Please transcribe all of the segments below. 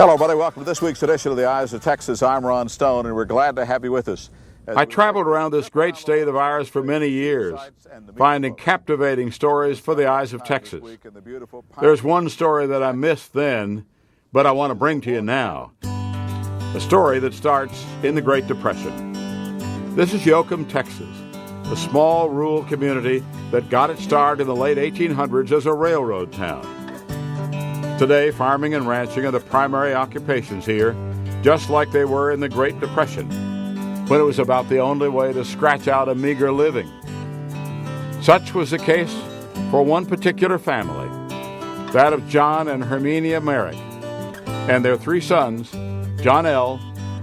Hello, buddy. Welcome to this week's edition of the Eyes of Texas. I'm Ron Stone, and we're glad to have you with us. I traveled around this great state of ours for many years, finding captivating stories for the eyes of Texas. There's one story that I missed then, but I want to bring to you now. A story that starts in the Great Depression. This is Yoakum, Texas, a small rural community that got its start in the late 1800s as a railroad town. Today, farming and ranching are the primary occupations here, just like they were in the Great Depression, when it was about the only way to scratch out a meager living. Such was the case for one particular family, that of John and Herminia MAREK, and their three sons, John L.,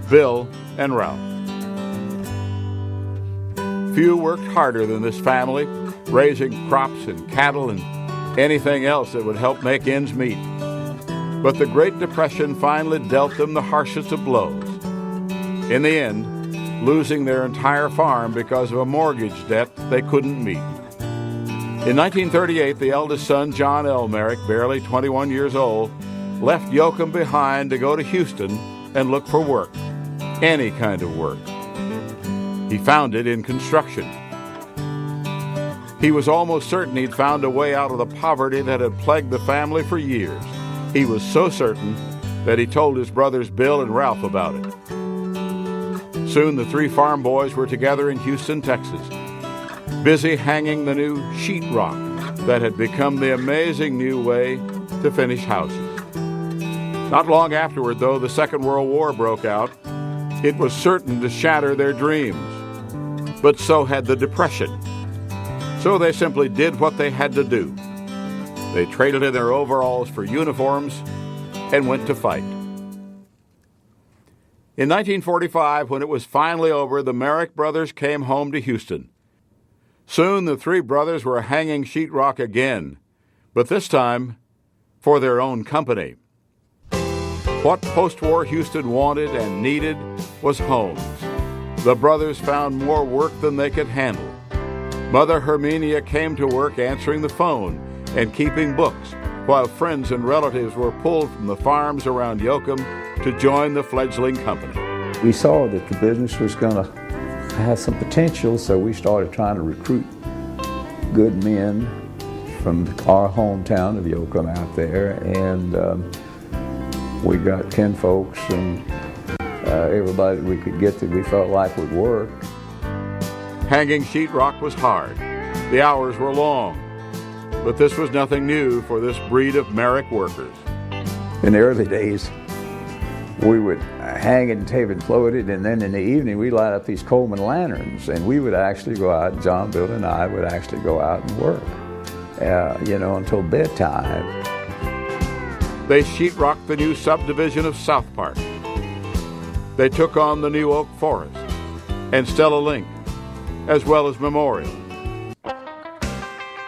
Bill, and Ralph. Few worked harder than this family, raising crops and cattle and anything else that would help make ends meet. But the Great Depression finally dealt them the harshest of blows. In the end, losing their entire farm because of a mortgage debt they couldn't meet. In 1938, the eldest son, John L. MAREK, barely 21 years old, left Yoakum behind to go to Houston and look for work, any kind of work. He found it in construction. He was almost certain he'd found a way out of the poverty that had plagued the family for years. He was so certain that he told his brothers Bill and Ralph about it. Soon the three farm boys were together in Houston, Texas, busy hanging the new sheetrock that had become the amazing new way to finish houses. Not long afterward, though, the Second World War broke out. It was certain to shatter their dreams. But so had the Depression. So they simply did what they had to do. They traded in their overalls for uniforms and went to fight. In 1945, when it was finally over, the MAREK brothers came home to Houston. Soon the three brothers were hanging sheetrock again, but this time for their own company. What post-war Houston wanted and needed was homes. The brothers found more work than they could handle. Mother Herminia came to work answering the phone and keeping books, while friends and relatives were pulled from the farms around Yoakum to join the fledgling company. We saw that the business was going to have some potential, so we started trying to recruit good men from our hometown of Yoakum out there, and we got 10 folks and everybody we could get that we felt like would work. Hanging sheetrock was hard. The hours were long. But this was nothing new for this breed of MAREK workers. In the early days, we would hang and tape and float it, and then in the evening we'd light up these Coleman lanterns, and we would actually go out, John, Bill, and I would actually go out and work, until bedtime. They sheetrocked the new subdivision of South Park. They took on the new Oak Forest and Stella Link, as well as Memorial.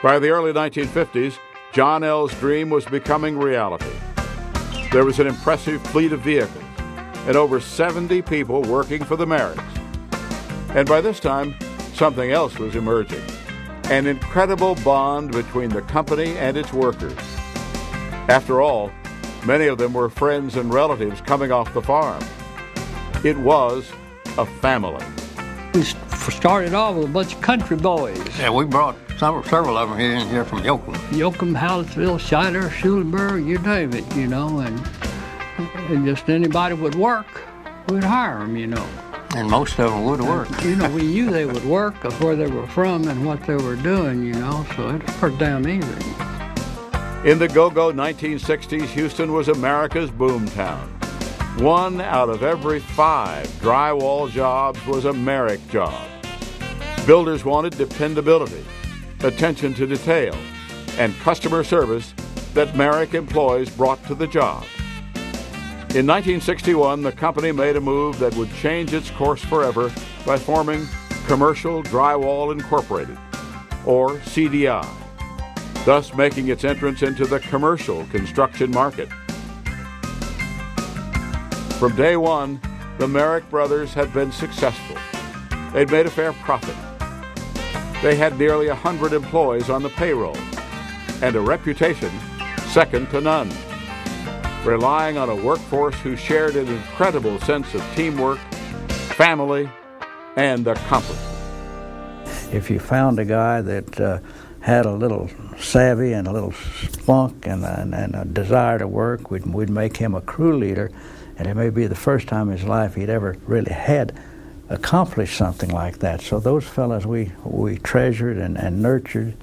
By the early 1950s, John L.'s dream was becoming reality. There was an impressive fleet of vehicles and over 70 people working for the MAREKs. And by this time, something else was emerging, an incredible bond between the company and its workers. After all, many of them were friends and relatives coming off the farm. It was a family. We started off with a bunch of country boys. Yeah, we brought several of them in here from Yoakum. Yoakum, Hallettsville, Schuyler, Schulenburg, you name it, and just anybody would work, we'd hire them, And most of them would work. We knew they would work of where they were from and what they were doing, so it was pretty damn easy. In the go-go 1960s, Houston was America's boomtown. 1 out of every 5 drywall jobs was a MAREK job. Builders wanted dependability, attention to detail, and customer service that MAREK employees brought to the job. In 1961, the company made a move that would change its course forever by forming Commercial Drywall Incorporated, or CDI, thus making its entrance into the commercial construction market. From day one, the MAREK brothers had been successful. They'd made a fair profit. They had nearly 100 employees on the payroll and a reputation second to none. relying on a workforce who shared an incredible sense of teamwork, family, and accomplishment. If you found a guy that had a little savvy and a little spunk and a desire to work, we'd make him a crew leader, and it may be the first time in his life he'd ever really had accomplished something like that. So those fellas we treasured and nurtured,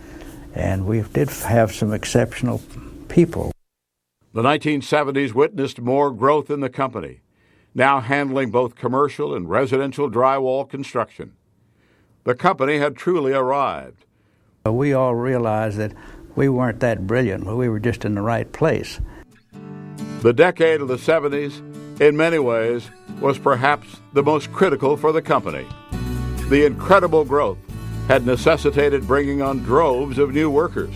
and we did have some exceptional people. The 1970s witnessed more growth in the company, now handling both commercial and residential drywall construction. The company had truly arrived. We all realized that we weren't that brilliant, but we were just in the right place. The decade of the 70s, in many ways, was perhaps the most critical for the company. The incredible growth had necessitated bringing on droves of new workers.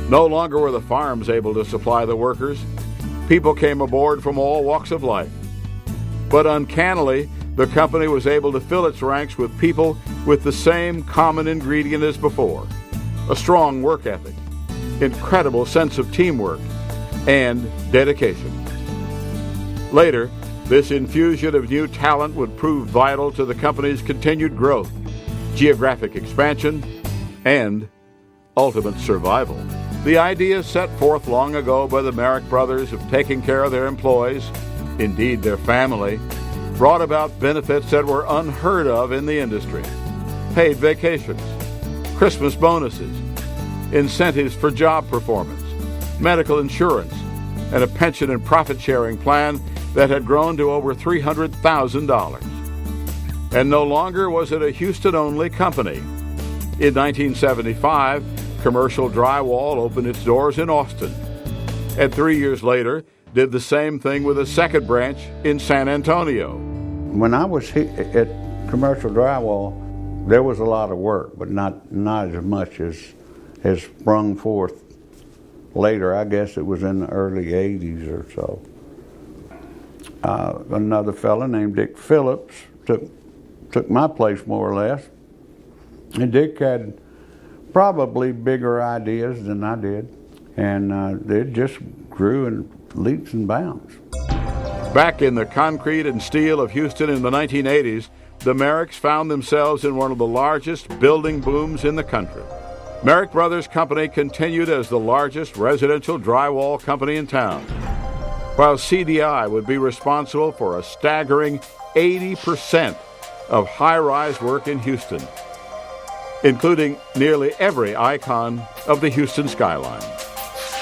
No longer were the farms able to supply the workers. People came aboard from all walks of life. But uncannily, the company was able to fill its ranks with people with the same common ingredient as before: a strong work ethic, incredible sense of teamwork, and dedication. Later, this infusion of new talent would prove vital to the company's continued growth, geographic expansion, and ultimate survival. The idea set forth long ago by the MAREK brothers of taking care of their employees, indeed their family, brought about benefits that were unheard of in the industry: paid vacations, Christmas bonuses, incentives for job performance, medical insurance, and a pension and profit-sharing plan that had grown to over $300,000. And no longer was it a Houston-only company. In 1975, Commercial Drywall opened its doors in Austin, and 3 years later did the same thing with a second branch in San Antonio. When I was at Commercial Drywall, there was a lot of work, but not as much as has sprung forth later. I guess it was in the early 80s or so. Another fella named Dick Phillips took my place more or less. And Dick had probably bigger ideas than I did, and it just grew in leaps and bounds. Back in the concrete and steel of Houston in the 1980s, the Mareks found themselves in one of the largest building booms in the country. MAREK Brothers Company continued as the largest residential drywall company in town, while CDI would be responsible for a staggering 80% of high-rise work in Houston, including nearly every icon of the Houston skyline.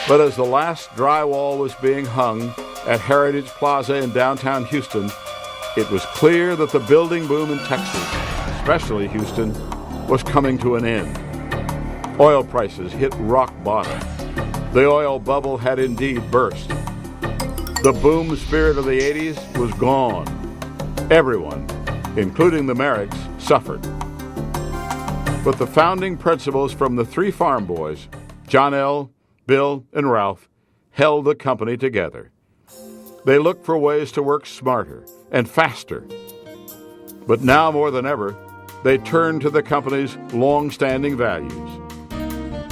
But as the last drywall was being hung at Heritage Plaza in downtown Houston, it was clear that the building boom in Texas, especially Houston, was coming to an end. Oil prices hit rock bottom. The oil bubble had indeed burst. The boom spirit of the 80s was gone. Everyone, including the Mareks, suffered. But the founding principles from the three farm boys, John L., Bill, and Ralph, held the company together. They looked for ways to work smarter and faster. But now more than ever, they turned to the company's long-standing values.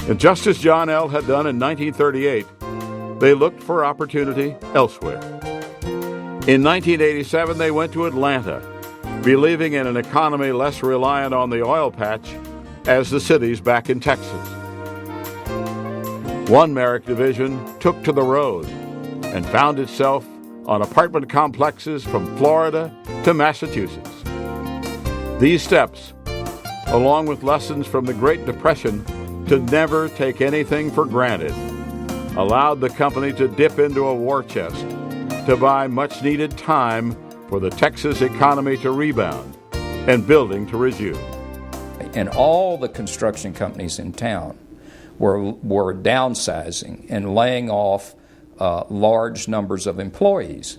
And just as John L. had done in 1938, they looked for opportunity elsewhere. In 1987, they went to Atlanta, believing in an economy less reliant on the oil patch as the cities back in Texas. One MAREK division took to the road and found itself on apartment complexes from Florida to Massachusetts. These steps, along with lessons from the Great Depression to never take anything for granted, allowed the company to dip into a war chest to buy much-needed time for the Texas economy to rebound and building to resume. And all the construction companies in town were downsizing and laying off large numbers of employees.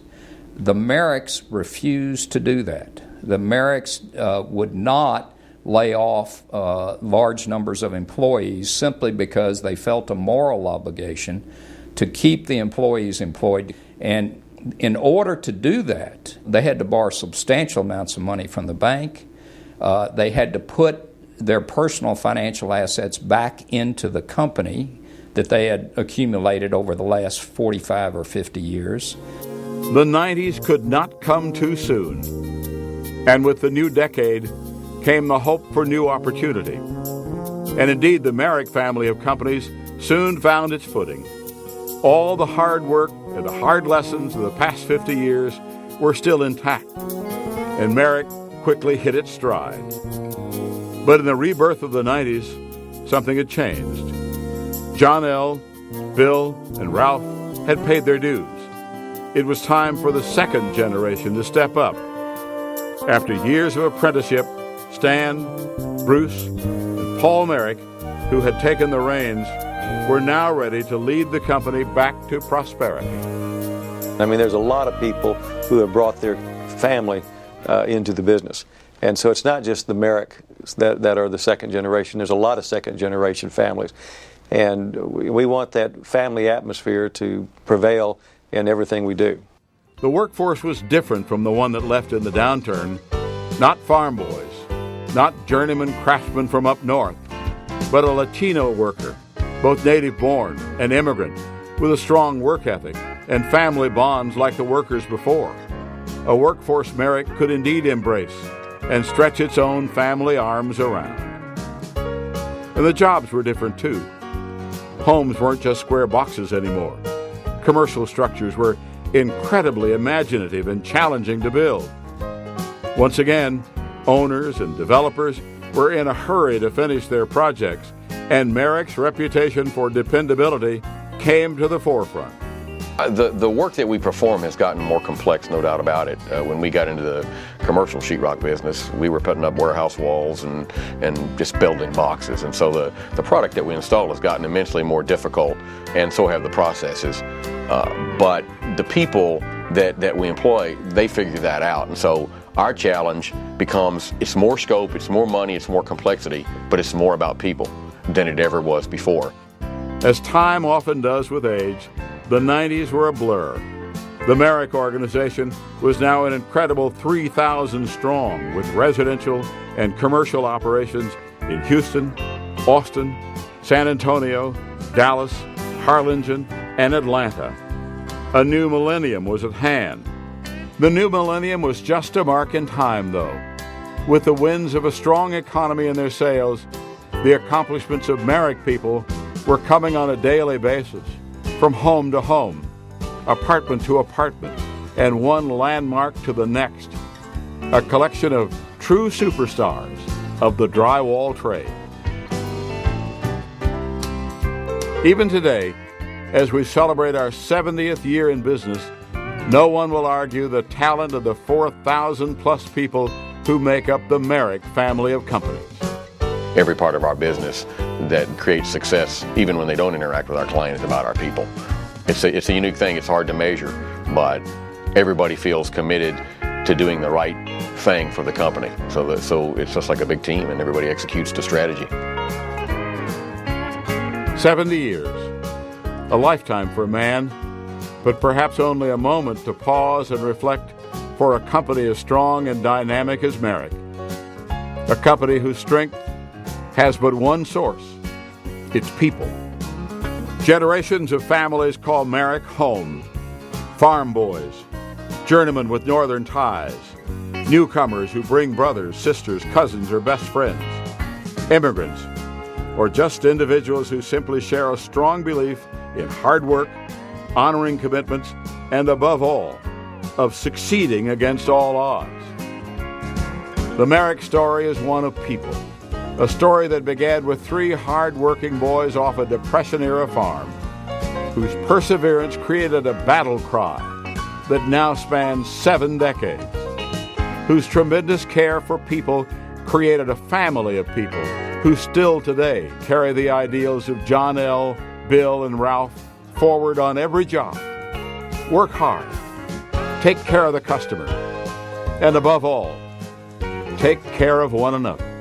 The Mareks refused to do that. The Mareks would not lay off large numbers of employees simply because they felt a moral obligation to keep the employees employed. And in order to do that, they had to borrow substantial amounts of money from the bank. They had to put their personal financial assets back into the company that they had accumulated over the last 45 or 50 years. The 90s could not come too soon. And with the new decade came the hope for new opportunity. And indeed, the MAREK family of companies soon found its footing. All the hard work and the hard lessons of the past 50 years were still intact, and MAREK quickly hit its stride. But in the rebirth of the 90s, something had changed. John L., Bill, and Ralph had paid their dues. It was time for the second generation to step up. After years of apprenticeship, Stan, Bruce, and Paul MAREK, who had taken the reins, were now ready to lead the company back to prosperity. I mean, there's a lot of people who have brought their family into the business. And so it's not just the MAREK that are the second generation. There's a lot of second generation families. And we want that family atmosphere to prevail in everything we do. The workforce was different from the one that left in the downturn. Not farm boys, not journeyman craftsmen from up north, but a Latino worker, both native-born and immigrant, with a strong work ethic and family bonds like the workers before. A workforce MAREK could indeed embrace and stretch its own family arms around. And the jobs were different too. Homes weren't just square boxes anymore. Commercial structures were incredibly imaginative and challenging to build. Once again, owners and developers were in a hurry to finish their projects, and MAREK's reputation for dependability came to the forefront. The work that we perform has gotten more complex, no doubt about it. When we got into the commercial sheetrock business, we were putting up warehouse walls and just building boxes. And so the product that we install has gotten immensely more difficult, and so have the processes. But the people that we employ, they figure that out. And so our challenge becomes, it's more scope, it's more money, it's more complexity, but it's more about people than it ever was before. As time often does with age, the 90s were a blur. The MAREK organization was now an incredible 3,000 strong, with residential and commercial operations in Houston, Austin, San Antonio, Dallas, Harlingen, and Atlanta. A new millennium was at hand. The new millennium was just a mark in time, though. With the winds of a strong economy in their sails, the accomplishments of MAREK people were coming on a daily basis, from home to home, apartment to apartment, and one landmark to the next. A collection of true superstars of the drywall trade. Even today, as we celebrate our 70th year in business, no one will argue the talent of the 4,000 plus people who make up the MAREK family of companies. Every part of our business that creates success, even when they don't interact with our client, is about our people. It's a unique thing. It's hard to measure, but everybody feels committed to doing the right thing for the company. So it's just like a big team, and everybody executes the strategy. 70 years, a lifetime for a man, but perhaps only a moment to pause and reflect for a company as strong and dynamic as MAREK. A company whose strength has but one source: its people. Generations of families call MAREK home. Farm boys, journeymen with northern ties, newcomers who bring brothers, sisters, cousins, or best friends, immigrants, or just individuals who simply share a strong belief in hard work, honoring commitments, and above all, of succeeding against all odds. The MAREK story is one of people. A story that began with 3 hard-working boys off a Depression-era farm, whose perseverance created a battle cry that now spans 7 decades, whose tremendous care for people created a family of people who still today carry the ideals of John L., Bill, and Ralph forward on every job. Work hard, take care of the customer, and above all, take care of one another.